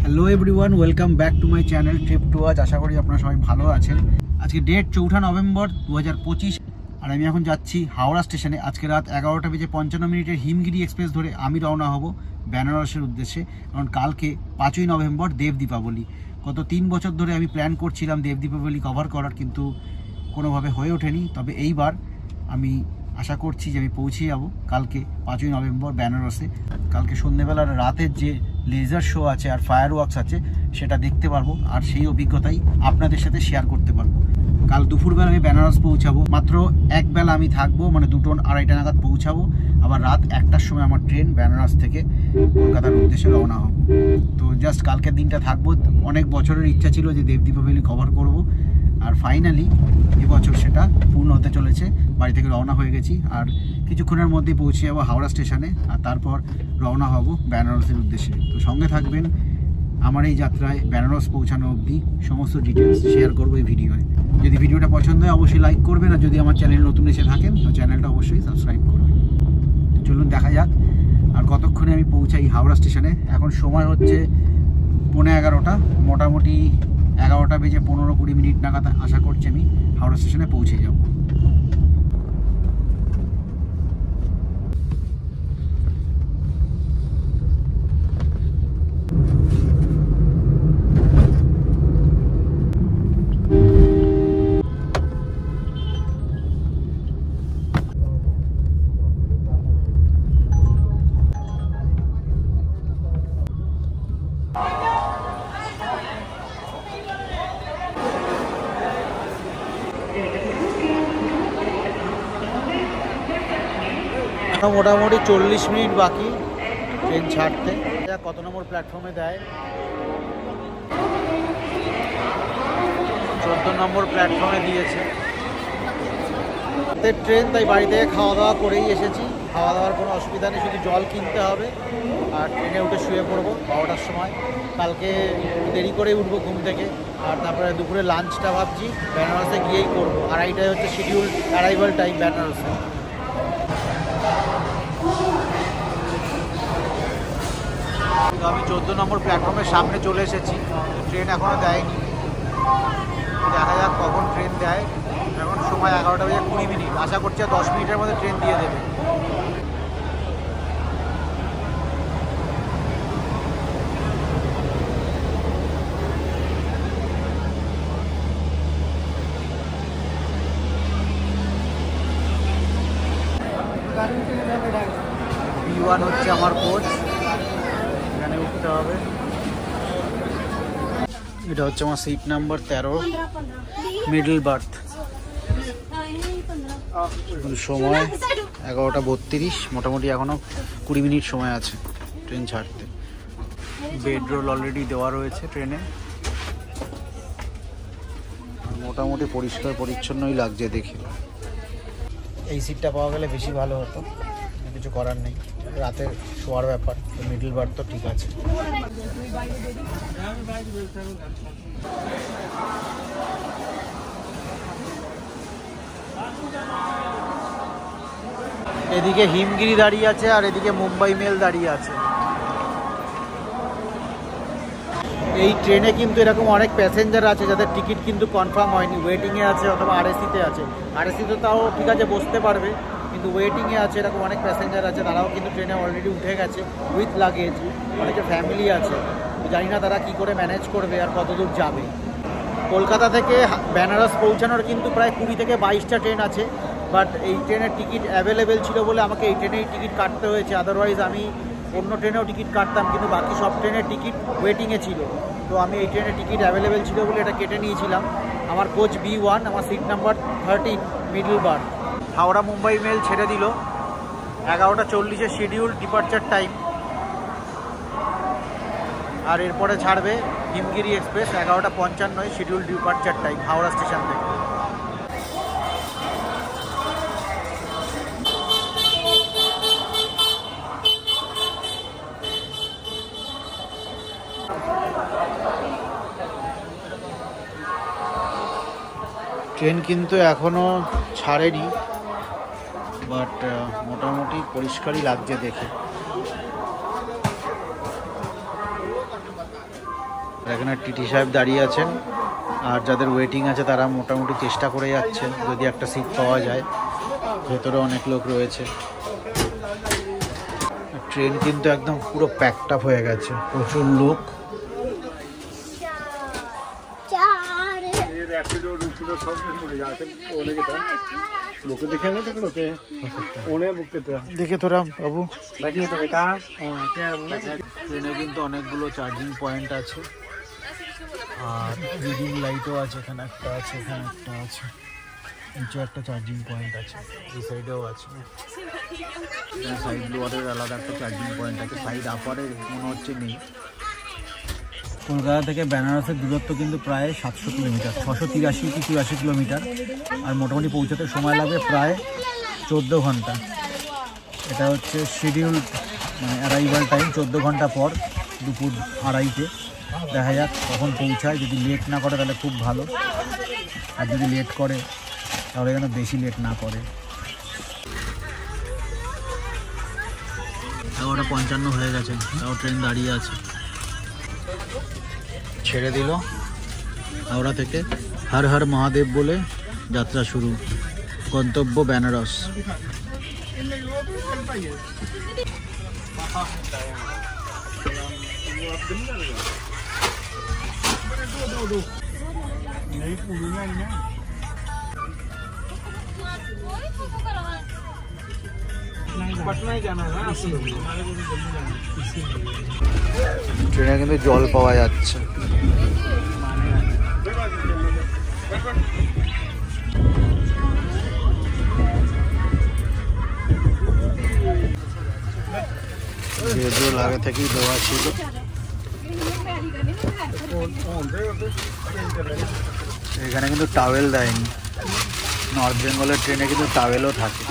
Hello everyone, welcome back to my channel trip to আজ। আশা করি আপনারা সবাই ভালো আছেন। আজকে ডেট 4 নভেম্বর 2025 আর আমি এখন যাচ্ছি হাওড়া স্টেশনে। আজকে রাত 11:55 হিমগিরি এক্সপ্রেস ধরে আমি রওনা হব বেনারসের উদ্দেশ্যে, কারণ কালকে 5ই নভেম্বর দেব দীপাবলি। গত 3 বছর ধরে আমি প্ল্যান করছিলাম দেব দীপাবলি কভার করার, কিন্তু কোনোভাবে হয়ে ওঠেনি। তবে এইবার আমি আশা করছি যে আমি পৌঁছে যাব কালকে 5ই নভেম্বর বেনারসে। কালকে সন্ধ্যেবেলার রাতের যে লেজার শো আছে আর ফায়ার ওয়ার্কস আছে সেটা দেখতে পারবো, আর সেই অভিজ্ঞতাই আপনাদের সাথে শেয়ার করতে পারবো। কাল দুপুরবেলা আমি বেনারস পৌঁছাবো, মাত্র এক বেলা আমি থাকবো, মানে 2-2:30 নাগাদ পৌঁছাবো। আবার রাত 1টার সময় আমার ট্রেন বেনারস থেকে কলকাতার উদ্দেশ্যে রওনা হবো। তো জাস্ট কালকের দিনটা থাকবো। অনেক বছরের ইচ্ছা ছিল যে দেব দীপাবলি কভার করব, আর ফাইনালি এবছর সেটা পূর্ণ হতে চলেছে। বাড়ি থেকে রওনা হয়ে গেছি, আর কিছুক্ষণের মধ্যেই পৌঁছে যাবো হাওড়া স্টেশনে, আর তারপর রওনা হব বেনারসের উদ্দেশ্যে। তো সঙ্গে থাকবেন, আমার এই যাত্রায় বেনারস পৌঁছানো অবধি সমস্ত ডিটেলস শেয়ার করবো এই ভিডিওয়। যদি ভিডিওটা পছন্দ হয় অবশ্যই লাইক করবেন, আর যদি আমার চ্যানেল নতুন এসে থাকেন তো চ্যানেলটা অবশ্যই সাবস্ক্রাইব করবেন। চলুন দেখা যাক আর কতক্ষণে আমি পৌঁছাই হাওড়া স্টেশনে। এখন সময় হচ্ছে 11:15, মোটামুটি 11:15-20 নাগাদ আশা করছি আমি হাওড়া স্টেশনে পৌঁছে যাব। মোটামুটি 40 মিনিট বাকি ট্রেন ছাড়তে। কত নম্বর প্ল্যাটফর্মে দেয়? 14 নম্বর প্ল্যাটফর্মে দিয়েছে ট্রেন। তাই বাড়ি থেকে খাওয়া দাওয়া করেই এসেছি। খাওয়া দাওয়ার কোনো অসুবিধা নেই, শুধু জল কিনতে হবে। আর ট্রেনে উঠে শুয়ে পড়বো 12টার সময়। কালকে দেরি করেই উঠবো ঘুম থেকে, আর তারপরে দুপুরে লাঞ্চটা ভাবছি বেনারসে গিয়েই করবো। 2:30টায় হচ্ছে শিডিউল অ্যারাইভাল টাইম বেনারসে। আমি 14 নম্বর প্ল্যাটফর্মের সামনে চলে এসেছি। ট্রেন এখনও দেয়নি, দেখা যাক কখন ট্রেন দেয়। এখন সময় 11:20। আশা করছি 10 মিনিটের মধ্যে ট্রেন দিয়ে দেবে। B1 হচ্ছে আমার কোচ, এখানে উঠতে হবে। এটা হচ্ছে আমার সিট নাম্বার 13, মিডল বার্থ। সময় 11:32, মোটামুটি এখনও 20 মিনিট সময় আছে ট্রেন ছাড়তে। বেড রোল অলরেডি দেওয়া রয়েছে ট্রেনে, মোটামুটি পরিষ্কার পরিচ্ছন্নই লাগছে দেখে। এই সিটটা পাওয়া গেলে বেশি ভালো হতো, কিছু করার নেই, রাতের শোয়ার ব্যাপার। মিডল বার্থ তো ঠিক আছে। এদিকে হিমগিরি দাঁড়িয়ে আছে, আর এদিকে মুম্বাই মেল দাঁড়িয়ে আছে। এই ট্রেনে কিন্তু এরকম অনেক প্যাসেঞ্জার আছে যাদের টিকিট কিন্তু কনফার্ম হয়নি, ওয়েটিংয়ে আছে অথবা আরএসিতে আছে। আরএসিতে তাও ঠিক আছে, বসতে পারবে, কিন্তু ওয়েটিংয়ে আছে। এরকম অনেক প্যাসেঞ্জার আছে, তারাও কিন্তু ট্রেনে অলরেডি উঠে গেছে উইথ লাগেজ। অনেকে ফ্যামিলি আছে, জানি না তারা কি করে ম্যানেজ করবে আর কত দূর যাবে। কলকাতা থেকে বেনারস পৌঁছানোর কিন্তু প্রায় 20 থেকে 22টা ট্রেন আছে, বাট এই ট্রেনের টিকিট অ্যাভেলেবেল ছিল বলে আমাকে এই ট্রেনেই টিকিট কাটতে হয়েছে। আদারওয়াইজ আমি অন্য ট্রেনেও টিকিট কাটতাম, কিন্তু বাকি সব ট্রেনের টিকিট ওয়েটিংয়ে ছিল। তো আমি এই ট্রেনের টিকিট অ্যাভেলেবেল ছিল বলে এটা কেটে নিয়েছিলাম। আমার কোচ B1, আমার seat number 13, middle berth. Howrah Mumbai mail ছেড়ে দিল 11:40 শিডিউল ডিপার্চার টাইম, আর এরপরে ছাড়বে Himgiri express 11:55 schedule departure time Howrah station থেকে। ট্রেন কিন্তু এখনো ছাড়েনি, বাট মোটামুটি পরিষ্কারই লাগছে দেখে। এখানে টিটি সাহেব দাঁড়িয়ে আছেন, আর যাদের ওয়েটিং আছে তারা মোটামুটি চেষ্টা করে যাচ্ছেন যদি একটা সিট পাওয়া যায়। ভেতরে অনেক লোক রয়েছে। ট্রেন কিন্তু একদম পুরো প্যাকড আপ হয়ে গেছে, প্রচুর লোক। দেখে তোরা বাবু, ট্রেনে কিন্তু অনেকগুলো চার্জিং পয়েন্ট আছে, আর রিডিং লাইটও আছে। এখানে একটা আছে, এখানে একটা আছে, নিচে একটা চার্জিং পয়েন্ট আছে, এই সাইডেও আছে। সাইড লোয়ারের আলাদা একটা চার্জিং পয়েন্ট আছে, সাইড আপারে মনে হচ্ছে নেই। কলকাতা থেকে বেনারসের দূরত্ব কিন্তু প্রায় 700 কিলোমিটার, 683 কি 84 কিলোমিটার, আর মোটামুটি পৌঁছাতে সময় লাগবে প্রায় 14 ঘন্টা। এটা হচ্ছে শিডিউল, মানে অ্যারাইভাল টাইম 14 ঘন্টা পর, দুপুর 2:30-তে। দেখা যাক কখন পৌঁছায়। যদি লেট না করে তাহলে খুব ভালো, আর যদি লেট করে তাহলে যেন বেশি লেট না করে। 11:55 হয়ে গেছে, তাও ট্রেন দাঁড়িয়ে আছে। ছেড়ে দিল হাওড়া থেকে। হর হর মহাদেব বলে যাত্রা শুরু, গন্তব্য বেনারস। ট্রেনে কিন্তু জল পাওয়া যাচ্ছে। যেহেতু আগে থেকেই দেওয়া ছিল। এখানে কিন্তু টাওয়েল দেয়নি, নর্থ বেঙ্গলের ট্রেনে কিন্তু টাওয়েলও থাকে।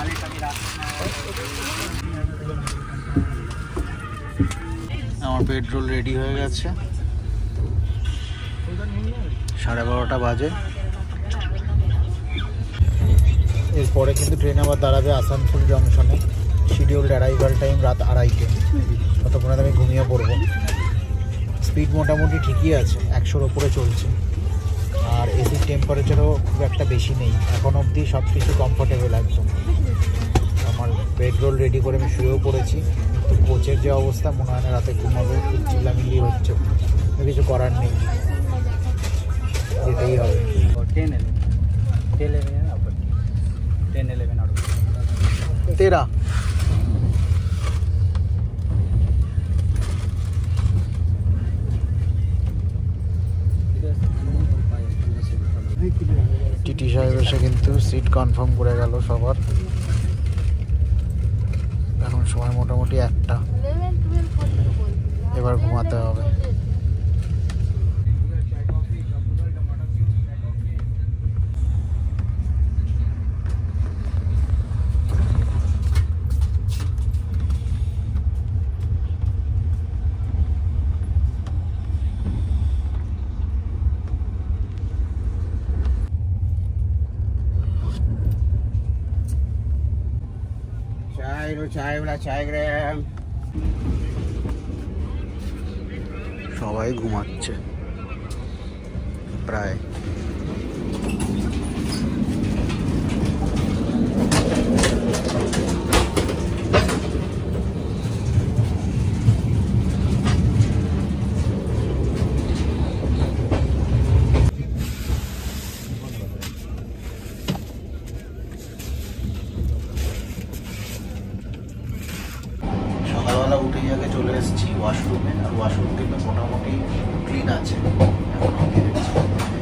আমার পেট্রোল রেডি হয়ে গেছে, 12:30 বাজে। এরপরে কিন্তু ট্রেন আবার দাঁড়াবে আসানসোল জংশনে। শিডিউলড অ্যারাইভাল টাইম রাত 2:30-তে। ততক্ষণে আমি ঘুমিয়ে পড়বো। স্পিড মোটামুটি ঠিকই আছে, 100-র ওপরে চলছে, আর এসির টেম্পারেচারও খুব একটা বেশি নেই। এখন অবধি সব কিছু কমফোর্টেবল একদম। আমার পেট্রোল রেডি করে আমি শুয়েও পড়েছি, কিন্তু কোচের যে অবস্থা, মনে হয় না রাতে ঘুমাবে, খুব চিল্লামিল্লি হচ্ছে। কিছু করার নেই, যেতেই হবে। 13 টিটি সাহেব এসে কিন্তু সিট কনফার্ম করে গেল সবার। এখন সময় মোটামুটি 1টা, এবার ঘুমাতে হবে। সবাই ঘুমাচ্ছে প্রায়। সকালবেলা উঠেই আগে চলে এসেছি ওয়াশরুমে, আর ওয়াশরুম কিন্তু মোটামুটি ক্লিন আছে। এখন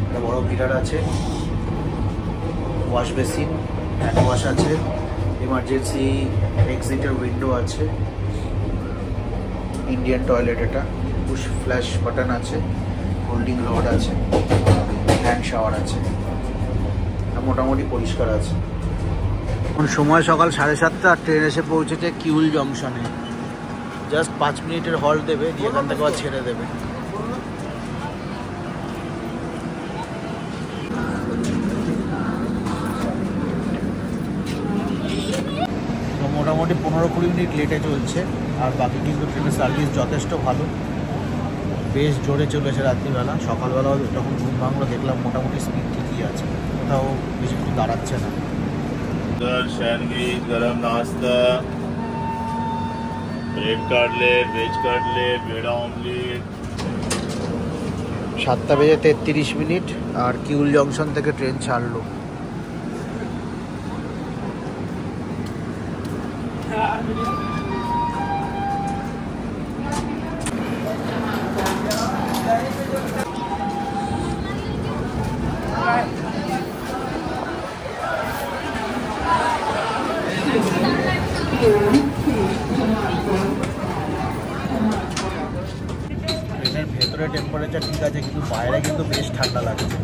একটা বড় মিরার আছে, ওয়াশ বেসিন, হ্যান্ড ওয়াশ আছে, ইমার্জেন্সি এক্সিটের উইন্ডো আছে, ইন্ডিয়ান টয়লেট, এটা পুশ ফ্ল্যাশ বাটন আছে, হোল্ডিং রড আছে, হ্যান্ড শাওয়ার আছে, মোটামুটি পরিষ্কার আছে। এখন সময় সকাল 7:30, আর ট্রেন এসে পৌঁছেছে কিউল জংশনে। জাস্ট 5 মিনিটের হল্ট দেবে, দিয়ে এখান থেকে আবার ছেড়ে দেবে। তো মোটামুটি 15-20 মিনিট লেটে চলছে, আর বাকি কিন্তু ট্রেনের সার্ভিস যথেষ্ট ভালো। বেশ জোরে চলেছে রাত্রিবেলা। সকালবেলাও যখন ঘুম ভাঙলো দেখলাম মোটামুটি স্পিড ঠিকই আছে, কোথাও বেশিক্ষণ দাঁড়াচ্ছে না। सैंडविच, गरम नाश्ता, bread cutlet, veg cutlet, bread omelette. 7:33 আর কিউল জংশন থেকে ট্রেন ছাড়লো। ট্রেনের ভেতরে টেম্পারেচার ঠিক আছে, কিন্তু বাইরে কিন্তু বেশ ঠান্ডা লাগছে,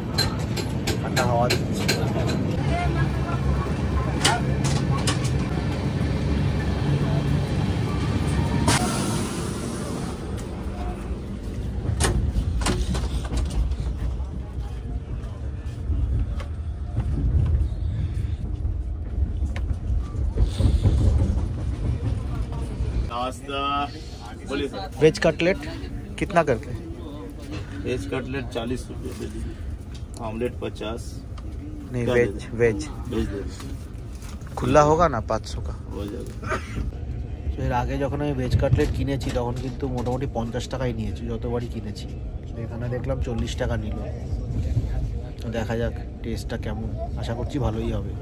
ঠান্ডা হাওয়া দিচ্ছে। नाश्ता बोलिए सर। वेज कटलेट कितना करके? वेज कटलेट 40 रुपये दे दीजिए, ऑमलेट 50। नहीं क्या वेज दे दें? वेज भेज दे खुला होगा ना 500 का। हो जाएगा। এর আগে যখন আমি ভেজ কাটলেট কিনেছি তখন কিন্তু মোটামুটি 50 টাকাই নিয়েছি যতবারই কিনেছি। এখানে দেখলাম 40 টাকা নিল। দেখা যাক টেস্টটা কেমন, আশা করছি ভালোই হবে।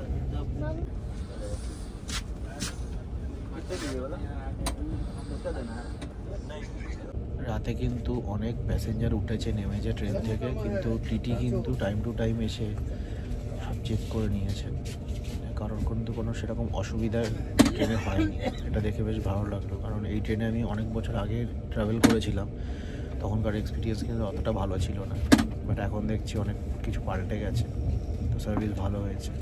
রাতে কিন্তু অনেক প্যাসেঞ্জার উঠেছে নেমেছে ট্রেন থেকে, কিন্তু টিটি কিন্তু টাইম টু টাইম এসে সব চেক করে নিয়েছেন, কারণ কিন্তু কোনো সেরকম অসুবিধা ট্রেনে হয়নি। এটা দেখে বেশ ভালো লাগলো, কারণ এই ট্রেনে আমি অনেক বছর আগে ট্রাভেল করেছিলাম, তখনকার এক্সপিরিয়েন্স কিন্তু অতটা ভালো ছিল না, বাট এখন দেখছি অনেক কিছু পাল্টে গেছে, তো সার্ভিস ভালো হয়েছে।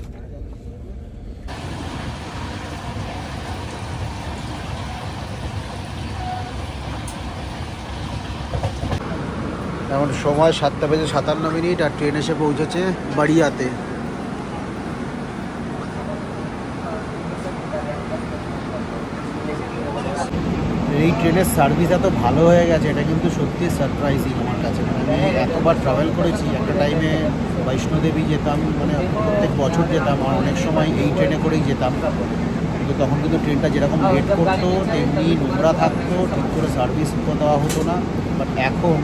এখন সময় 7:57 আর ট্রেন এসে পৌঁছেছে বাড়িয়াতে। এই ট্রেনের সার্ভিস এত ভালো হয়ে গেছে, এটা কিন্তু সত্যি সারপ্রাইজিং আমার কাছে। আমি এতবার ট্রাভেল করেছি, একটা টাইমে বৈষ্ণোদেবী যেতাম, মানে প্রত্যেক বছর যেতাম, আর অনেক সময় এই ট্রেনে করেই যেতাম, কিন্তু তখন কিন্তু ট্রেনটা যেরকম লেট করতো তেমনি নোংরা থাকতো, ঠিক করে সার্ভিস দেওয়া হতো না। বাট এখন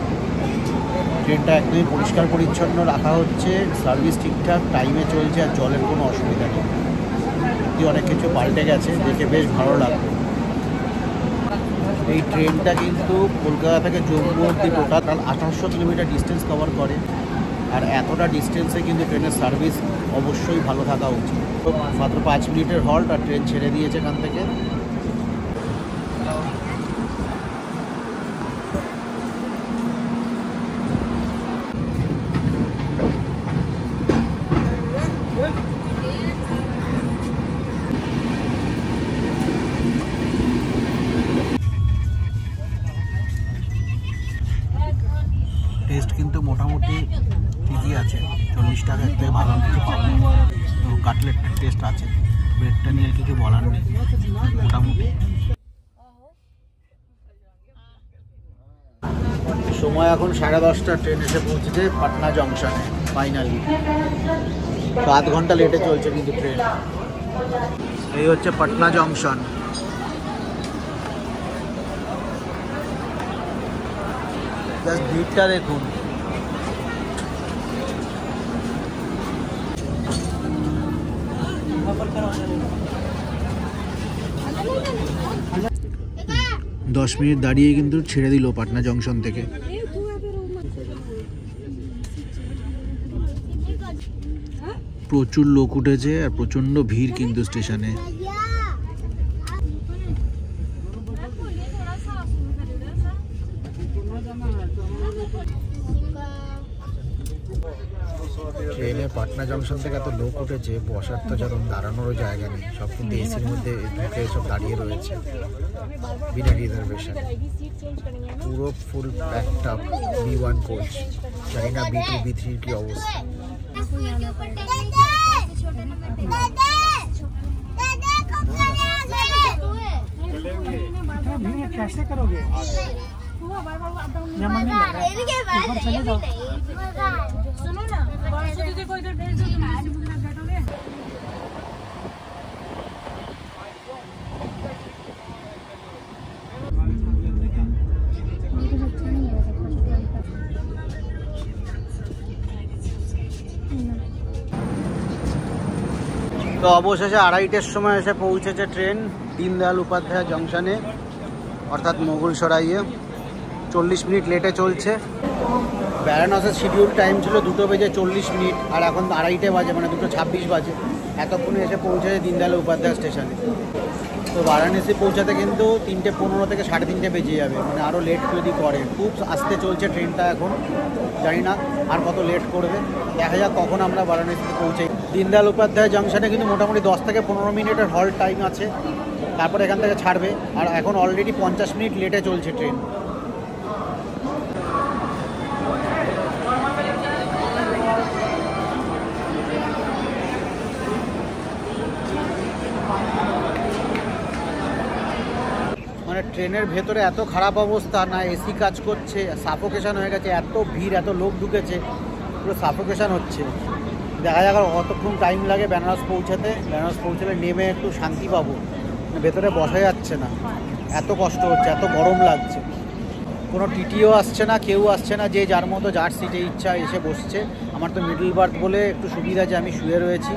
ট্রেনটা একদমই পরিষ্কার পরিচ্ছন্ন রাখা হচ্ছে, সার্ভিস ঠিকঠাক টাইমে চলছে, আর জলের কোনো অসুবিধা নেই। সত্যি অনেক কিছু পাল্টে গেছে, দেখে বেশ ভালো লাগলো। এই ট্রেনটা কিন্তু কলকাতা থেকে জম্মু অব্দি টোটাল 2800 কিলোমিটার ডিস্টেন্স কভার করে, আর এতটা ডিস্টেন্সে কিন্তু ট্রেনের সার্ভিস অবশ্যই ভালো থাকা উচিত। মাত্র 5 মিনিটের হল্ট আর ট্রেন ছেড়ে দিয়েছে এখান থেকে। টেস্ট কিন্তু মোটামুটি ঠিকই আছে, 40 টাকা থেকে ভালো কিছু পাবো। তো কাটলেট টেস্ট আছে, ব্রেডটা নিয়ে কিছু বলার নেই, মোটামুটি। সময় এখন 10:30, ট্রেন এসে পৌঁছেছে পাটনা জংশনে ফাইনালি। 7 ঘন্টা লেটে চলছে কিন্তু ট্রেন। এই হচ্ছে পাটনা জংশন। জাস্ট ভিড়টা দেখুন। দশ মিনিট দাঁড়িয়ে কিন্তু ছেড়ে দিল পাটনা জংশন থেকে। প্রচুর লোক উঠেছে আর প্রচন্ড ভিড় কিন্তু স্টেশনে। ট্রেনে পাটনা জংশন থেকে এত লোক উঠেছে, বসার তো যেরকম দাঁড়ানোরও জায়গা নেই, সব কিন্তু এসির মধ্যে ঢুকে সব দাঁড়িয়ে রয়েছে বিনা রিজার্ভেশন। পুরো ফুল প্যাকড আপ B1 কোচ, জানি না B2 B3 কি অবস্থা। सुनो ना, परसों दीदी को इधर भेज दो, तुम मुझे बैठोगे? তো অবশেষে 2:30টার সময় এসে পৌঁছেছে ট্রেন দীনদয়াল উপাধ্যায় জংশনে, অর্থাৎ মোগলসরাইয়ে। 40 মিনিট লেটে চলছে। বেনারসের শিডিউল টাইম ছিল 2:40 আর এখন 2:30 বাজে, মানে 2:26 বাজে। এতক্ষণে এসে পৌঁছেছে দীনদয়াল উপাধ্যায় স্টেশনে। তো বারাণসী পৌঁছাতে কিন্তু 3:15 থেকে 3:30 বেজে যাবে, মানে আরও লেট যদি করে। খুব আস্তে চলছে ট্রেনটা এখন, জানি না আর কত লেট করবে। দেখা যাক কখন আমরা বারাণসীতে পৌঁছাই। দীনদয়াল উপাধ্যায় জংশনে কিন্তু মোটামুটি 10 থেকে 15 মিনিটের হল্ট টাইম আছে, তারপর এখান থেকে ছাড়বে। আর এখন অলরেডি 50 মিনিট লেটে চলছে ট্রেন। মানে ট্রেনের ভেতরে এত খারাপ অবস্থা, না এসি কাজ করছে, সাফোকেশন হয়ে গেছে, এত ভিড়, এত লোক ঢুকেছে, পুরো সাফোকেশন হচ্ছে। দেখা যাক আর কতক্ষণ টাইম লাগে বেনারস পৌঁছাতে। বেনারস পৌঁছালে নেমে একটু শান্তি পাবো, ভেতরে বসা যাচ্ছে না, এত কষ্ট হচ্ছে, এত গরম লাগছে। কোনো টিটিও আসছে না, কেউ আসছে না, যে যার মতো যার সিটে ইচ্ছা এসে বসছে। আমার তো মিডল বার্থ বলে একটু সুবিধা, যে আমি শুয়ে রয়েছি,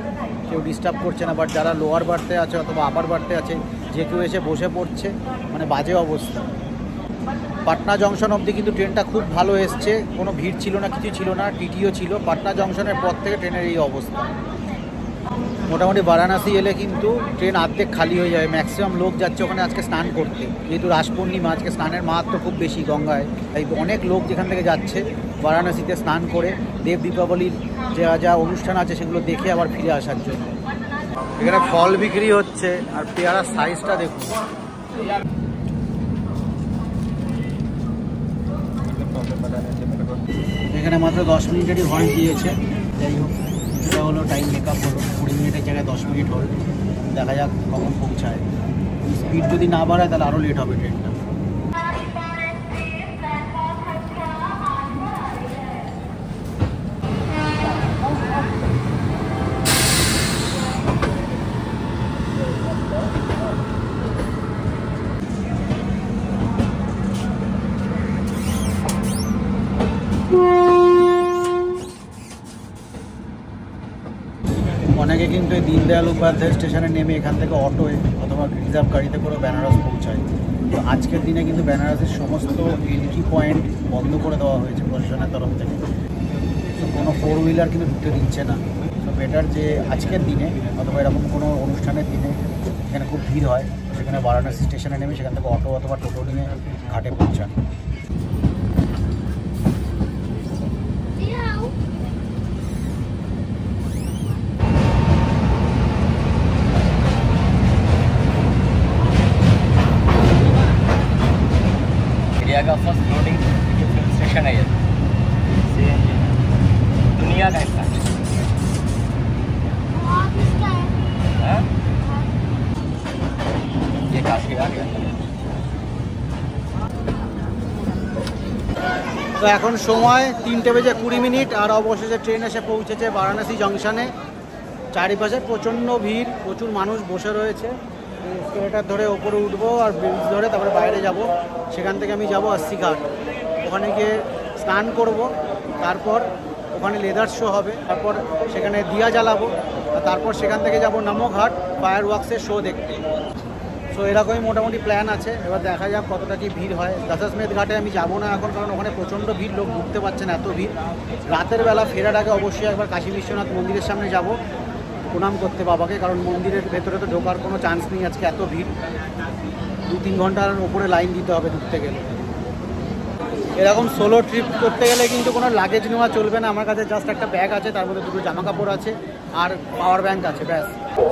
কেউ ডিস্টার্ব করছে না। বাট যারা লোয়ার বার্থে আছে অথবা আপার বার্থে আছে, যে কেউ এসে বসে পড়ছে, মানে বাজে অবস্থা। পাটনা জংশন অবধি কিন্তু ট্রেনটা খুব ভালো এসছে, কোনো ভিড় ছিল না, কিছু ছিল না, টিটিও ছিল। পাটনা জংশনের পর থেকে ট্রেনের এই অবস্থা। মোটামুটি বারাণসী এলে কিন্তু ট্রেন অর্ধেক খালি হয়ে যাবে। ম্যাক্সিমাম লোক যাচ্ছে ওখানে আজকে স্নান করতে, যেহেতু রাস পূর্ণিমা, আজকে স্নানের মাহাত্ম খুব বেশি গঙ্গায়। তাই অনেক লোক যেখান থেকে যাচ্ছে বারাণসীতে স্নান করে দেব দীপাবলির যা যা অনুষ্ঠান আছে সেগুলো দেখে আবার ফিরে আসার জন্য। এখানে ফল বিক্রি হচ্ছে, আর পেয়ারার সাইজটা দেখুন। এখানে মাত্র 10 মিনিটেরই হল্ট দিয়েছে। যাই হোক, কিছুটা হলো টাইম মেকআপ হলো। 20 মিনিটের জায়গায় 10 মিনিট হল্ট। দেখা যাক কখন পৌঁছায়। স্পিড যদি না বাড়ায় তাহলে আরও লেট হবে ট্রেনটা। অনেকে কিন্তু এই দীনদয়াল উপাধ্যায় স্টেশনে নেমে এখান থেকে অটোয় অথবা রিজার্ভ গাড়িতে করে বেনারস পৌঁছায়। তো আজকের দিনে কিন্তু বেনারসের সমস্ত এন্ট্রি পয়েন্ট বন্ধ করে দেওয়া হয়েছে প্রশাসনের তরফ থেকে। তো কোনো 4 হুইলার কিন্তু ঢুকতে দিচ্ছে না। তো বেটার যে আজকের দিনে অথবা এরকম কোনো অনুষ্ঠানের দিনে এখানে খুব ভিড় হয়, সেখানে বারাণসী স্টেশনে নেমে সেখান থেকে অটো অথবা টোটো নিয়ে ঘাটে পৌঁছান। इंडिया का फर्स्ट फ्लोटिंग फ्यूल स्टेशन है ये, दुनिया का इसका। ये काशी आ गया। তো এখন সময় 3:20 আর অবশেষে ট্রেন এসে পৌঁছেছে বারাণসী জংশনে। চারিপাশে প্রচণ্ড ভিড়, প্রচুর মানুষ বসে রয়েছে। এসকেলেটার ধরে ওপরে উঠবো আর ব্রিজ ধরে তারপরে বাইরে যাব। সেখান থেকে আমি যাব আস্সি ঘাট, ওখানে গিয়ে স্নান করব, তারপর ওখানে লেদার শো হবে, তারপর সেখানে দিয়া জ্বালাবো, তারপর সেখান থেকে যাব নমো ঘাট ফায়ার ওয়ার্কসের শো দেখতে। সো এরকমই মোটামুটি প্ল্যান আছে। এবার দেখা যাক কতটা কি ভিড় হয়। দশাশ্বমেধ ঘাটে আমি যাব না এখন, কারণ ওখানে প্রচণ্ড ভিড়, লোক ঢুকতে পারছে না, এত ভিড়। রাতের বেলা ফেরার আগে অবশ্যই একবার কাশী বিশ্বনাথ মন্দিরের সামনে যাব প্রণাম করতে বাবাকে, কারণ মন্দিরের ভেতরে তো ঢোকার কোনো চান্স নেই, আজকে এত ভিড়। 2-3 ঘন্টার ওপরে লাইন দিতে হবে ঢুকতে গেলে। এরকম সোলো ট্রিপ করতে গেলে কিন্তু কোনো লাগেজ নেওয়া চলবে না। আমার কাছে জাস্ট একটা ব্যাগ আছে, তার মধ্যে 2টো জামা কাপড় আছে আর পাওয়ার ব্যাঙ্ক আছে, ব্যাস।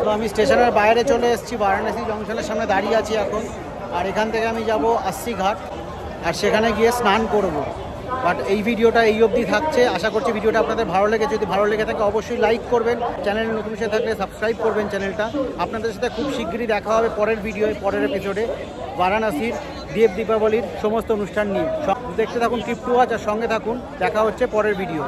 তো আমি স্টেশনের বাইরে চলে এসেছি, বারাণসী জংশনের সামনে দাঁড়িয়ে আছি এখন। আর এখান থেকে আমি যাব আস্সি ঘাট, আর সেখানে গিয়ে স্নান করব। বাট এই ভিডিওটা এই অবধি থাকছে। আশা করছি ভিডিওটা আপনাদের ভালো লেগেছে। যদি ভালো লেগে থাকে অবশ্যই লাইক করবেন, চ্যানেলে নতুন এসে থাকলে সাবস্ক্রাইব করবেন চ্যানেলটা। আপনাদের সাথে খুব শীঘ্রই দেখা হবে পরের ভিডিওয়, পরের এপিসোডে বারাণসীর দেব দীপাবলির সমস্ত অনুষ্ঠান নিয়ে। দেখতে থাকুন ট্রিপ টু ওয়াচ আর সঙ্গে থাকুন, দেখা হচ্ছে পরের ভিডিও।